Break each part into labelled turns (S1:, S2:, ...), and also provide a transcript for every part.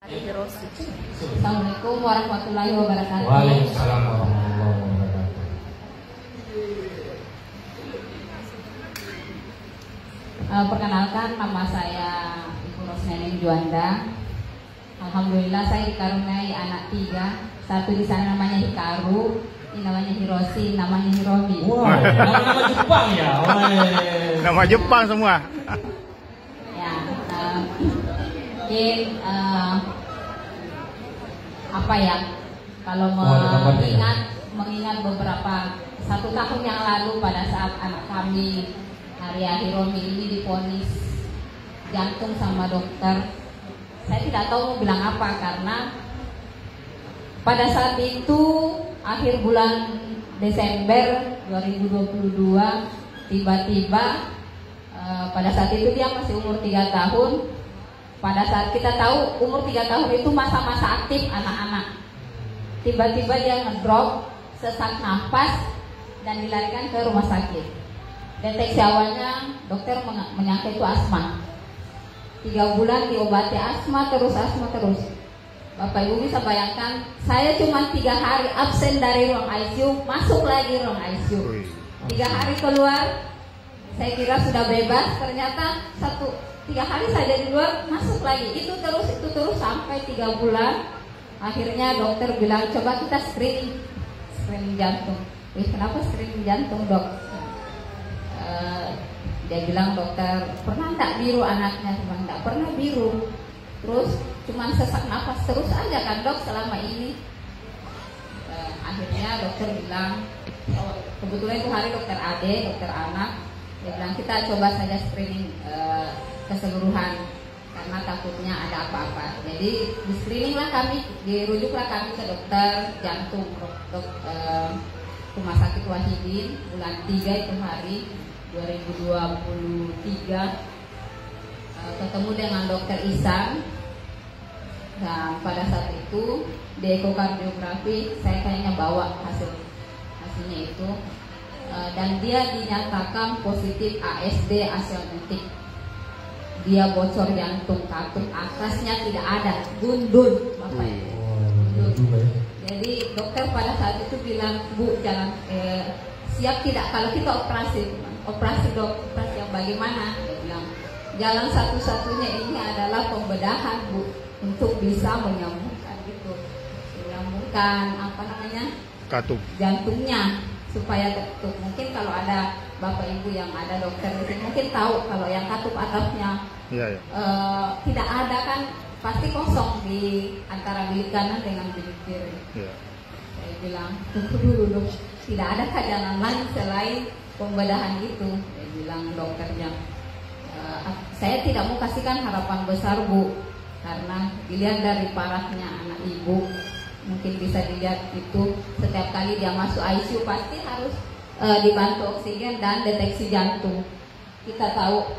S1: Assalamualaikum warahmatullahi wabarakatuh.
S2: Waalaikumsalam warahmatullahi wabarakatuh.
S1: Perkenalkan, nama saya Ibu Rosnening Juanda. Alhamdulillah saya dikaruniai anak 3. Satu di sana namanya Hikaru, ini namanya Hiroshi, namanya Hiromi.
S2: Wow, nama Jepang ya?
S3: Nama Jepang semua.
S1: Ya, mungkin apa ya? Kalau mengingat beberapa 1 tahun yang lalu pada saat anak kami Arya Hiromi ini divonis jantung sama dokter, saya tidak tahu mau bilang apa karena pada saat itu akhir bulan Desember 2022 tiba-tiba pada saat itu dia masih umur 3 tahun. Pada saat kita tahu umur 3 tahun itu masa-masa aktif anak-anak, tiba-tiba dia ngedrop, sesak nafas dan dilarikan ke rumah sakit. Deteksi awalnya dokter menyangka itu asma. 3 bulan diobati asma terus. Bapak Ibu bisa bayangkan, saya cuma 3 hari absen dari ruang ICU, masuk lagi ruang ICU. 3 hari keluar, saya kira sudah bebas, ternyata 3 hari saja di luar, masuk lagi. Itu terus sampai 3 bulan. Akhirnya dokter bilang coba kita screening jantung. Kenapa screening jantung, dok? Dia bilang dokter, pernah enggak biru anaknya? Cuma enggak pernah biru. Terus cuma sesak nafas terus aja kan dok selama ini. Akhirnya dokter bilang, kebetulan itu hari dokter Ade, dokter anak, dia bilang kita coba saja screening keseluruhan karena takutnya ada apa-apa. Jadi di screening lah kami, dirujuklah kami ke dokter jantung, Rumah Sakit Wahidin bulan 3 itu hari 2023. Ketemu dengan dokter Isan. Dan pada saat itu di ekokardiografi saya kayaknya bawa hasilnya itu, dan dia dinyatakan positif ASD asialmetik. Dia bocor jantung, katup atasnya tidak ada, gundul Bapak Ibu. Jadi dokter pada saat itu bilang, Bu jangan siap tidak kalau kita operasi dok, operasi yang bagaimana? Dia bilang jalan satu-satunya ini adalah pembedahan Bu, untuk bisa menyambungkan
S3: katup
S1: jantungnya supaya tertutup. Mungkin kalau ada Bapak Ibu yang ada dokter itu mungkin tahu kalau yang katup atasnya tidak ada kan pasti kosong di antara bilik kanan dengan bilik kiri. Saya bilang tunggu dulu dok, tidak ada jalan lain selain pembedahan itu. Saya bilang dokternya, saya tidak mau kasihkan harapan besar Bu, karena dilihat dari parahnya anak ibu, mungkin bisa dilihat itu setiap kali dia masuk ICU pasti harus dibantu oksigen dan deteksi jantung. Kita tahu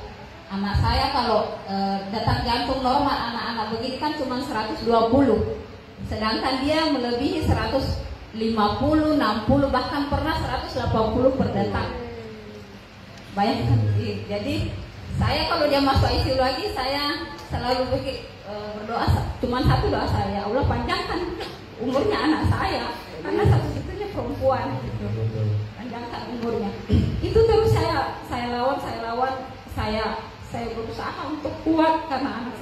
S1: anak saya kalau detak jantung normal anak-anak begini kan cuma 120, sedangkan dia melebihi 150, 60, bahkan pernah 180 per detak. Bayangkan, jadi saya kalau dia masuk ICU lagi saya selalu berdoa, cuma satu doa saya, Allah panjangkan umurnya anak saya karena satu-satunya perempuan gitu. Panjangkan umurnya. Itu terus saya lawan, saya berusaha untuk kuat karena anak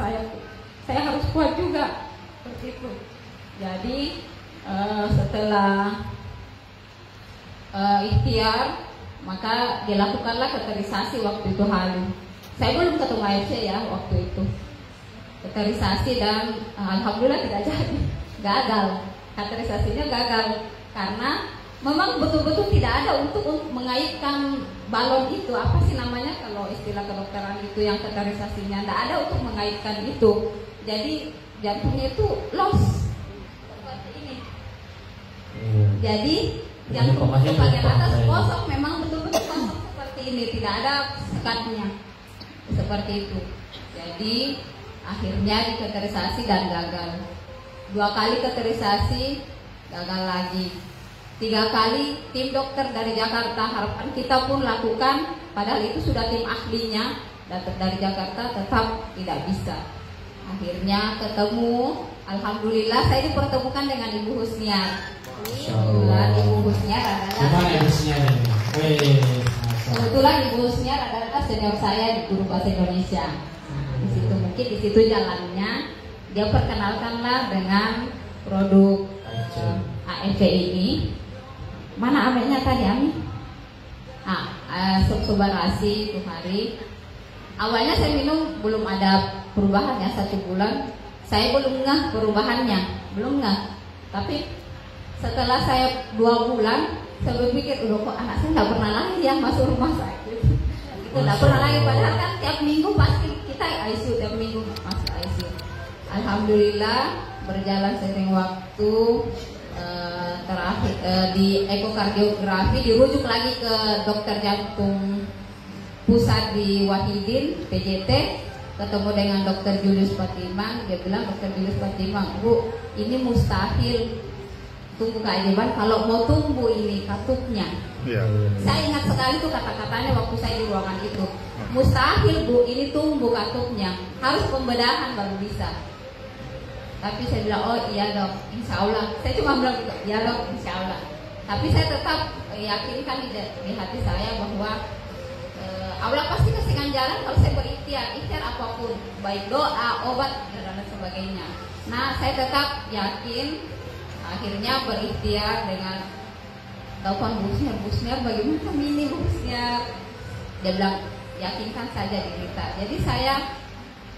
S1: saya harus kuat juga seperti itu. Jadi setelah ikhtiar maka dilakukanlah kateterisasi waktu itu hari. Saya belum ketemu AFC ya waktu itu. Kateterisasi dan alhamdulillah tidak jadi, gagal. Kateterisasinya gagal karena memang betul-betul tidak ada untuk mengaitkan balon itu, apa sih namanya kalau istilah kedokteran itu yang kateterisasinya, tidak ada untuk mengaitkan itu. Jadi jantungnya itu loss seperti ini. Jadi jantung itu bagian atas kosong, memang betul-betul kosong seperti ini, tidak ada sekatnya seperti itu. Jadi akhirnya dikateterisasi dan gagal. 2 kali kateterisasi gagal lagi. 3 kali tim dokter dari Jakarta, harapan kita pun lakukan, padahal itu sudah tim ahlinya, dan dari Jakarta tetap tidak bisa. Akhirnya ketemu, alhamdulillah saya dipertemukan dengan Ibu Husnia. Kebetulan Ibu Husnia adalah Ibu Husnia adalah senior saya di guru bahasa Indonesia. Di situ mungkin di situ jalannya dia perkenalkanlah dengan produk AFV ini. Mana amenya tadi Ami? Subsubarasi itu hari. Awalnya saya minum belum ada perubahannya 1 bulan. Saya belum ngeh perubahannya, belum ngeh. Tapi setelah saya 2 bulan, saya berpikir, udah kok anak saya nggak pernah lagi yang masuk rumah sakit. Itu nggak pernah lagi. Padahal kan tiap minggu pasti kita ICU, tiap minggu masuk ICU. Alhamdulillah berjalan seiring waktu. Terakhir di ekokardiografi dirujuk lagi ke dokter jantung pusat di Wahidin PJT, ketemu dengan dokter Julius Patiman. Dia bilang, dokter Julius Patiman, Bu, ini mustahil tumbuh keajaiban kalau mau tumbuh ini katupnya. Saya ingat sekali tuh kata-katanya waktu saya di ruangan itu, mustahil Bu ini tumbuh katupnya, harus pembedahan baru bisa. Tapi saya bilang, oh iya dok, insya Allah. Saya cuma bilang gitu, iya dok, insya Allah. Tapi saya tetap yakinkan di hati saya bahwa Allah pasti kasihkan jalan kalau saya berikhtiar, ikhtiar apapun, baik doa, obat, dan sebagainya. Nah, saya tetap yakin. Akhirnya berikhtiar dengan telepon Busnya, bagaimana ini Busnya? Dia bilang, yakinkan saja diri kita. Jadi saya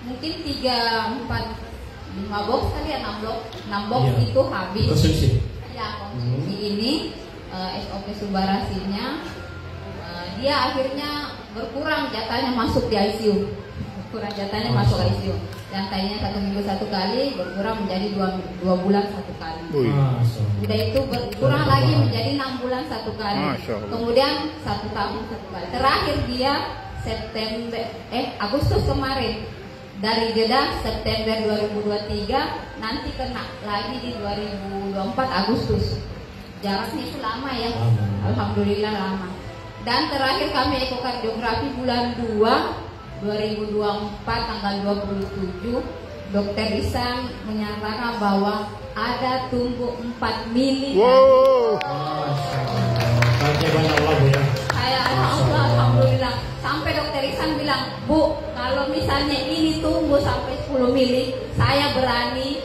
S1: mungkin 5 box kali ya, 6 box itu habis.
S2: Konsumsi.
S1: Ya, konsumsi ini SOP Subarasinya dia akhirnya berkurang jatahnya masuk di ICU. Berkurang jatahnya masuk ICU. Yang tadinya 1 minggu 1 kali berkurang menjadi 2 bulan 1 kali. Udah itu berkurang lagi menjadi 6 bulan 1 kali. Kemudian 1 tahun 1 kali. Terakhir dia Agustus kemarin. Dari jeda September 2023 nanti kena lagi di 2024 Agustus. Jaraknya itu lama ya. Alhamdulillah lama. Dan terakhir kami ekokardiografi bulan 2 2024 tanggal 27, Dokter Isan menyatakan bahwa ada tumbuh 4 mili.
S3: Wow.
S1: Saya alhamdulillah. Sampai Dokter Isan bilang, Bu, kalau misalnya ini tumbuh sampai 10 mili, saya berani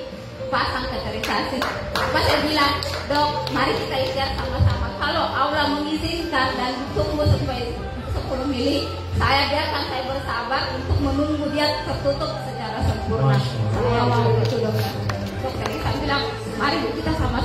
S1: pasang kateterisasi. Apa saya bilang, Dok, mari kita ikhtiar sama-sama. Kalau Allah mengizinkan dan tumbuh sampai 10 mili, saya biarkan, saya bersabar untuk menunggu dia tertutup secara sempurna. Saya mau itu dokter. Dokter Isan bilang, mari kita sama-sama.